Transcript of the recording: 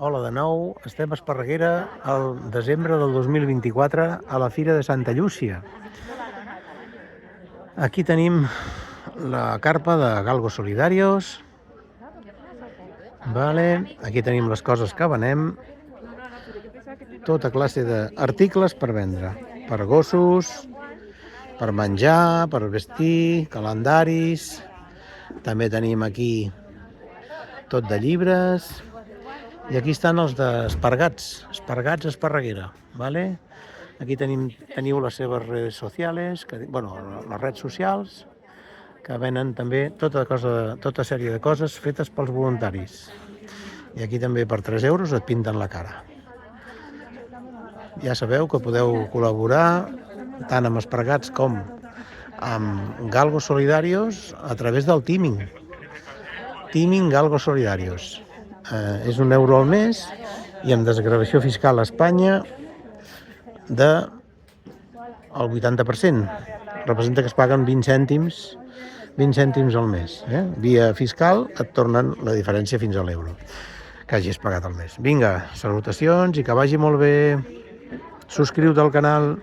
Hola de nou, estem a Esparreguera al desembre del 2024 a la Fira de Santa Llúcia. Aquí tenim la carpa de Galgos Solidarios. Vale. Aquí tenim les coses que venem. Tota classe d'articles per vendre. Per gossos, per menjar, per vestir, calendaris. També tenim aquí tot de llibres. I aquí estan els d'espargats, espargats Esparreguera, vale? Aquí teniu les seves redes socials, les redes socials, que venen també tota sèrie de coses fetes pels voluntaris. I aquí també per 3 euros et pinten la cara. Ja sabeu que podeu col·laborar tant amb espargats com amb Galgos Solidarios a través del Teaming. Teaming Galgos Solidarios. És 1 euro al mes i amb desgravació fiscal a Espanya del 80%. Representa que es paguen 20 cèntims al mes. Via fiscal et tornen la diferència fins a l'euro que hagis pagat al mes. Vinga, salutacions i que vagi molt bé. Subscriu-te al canal.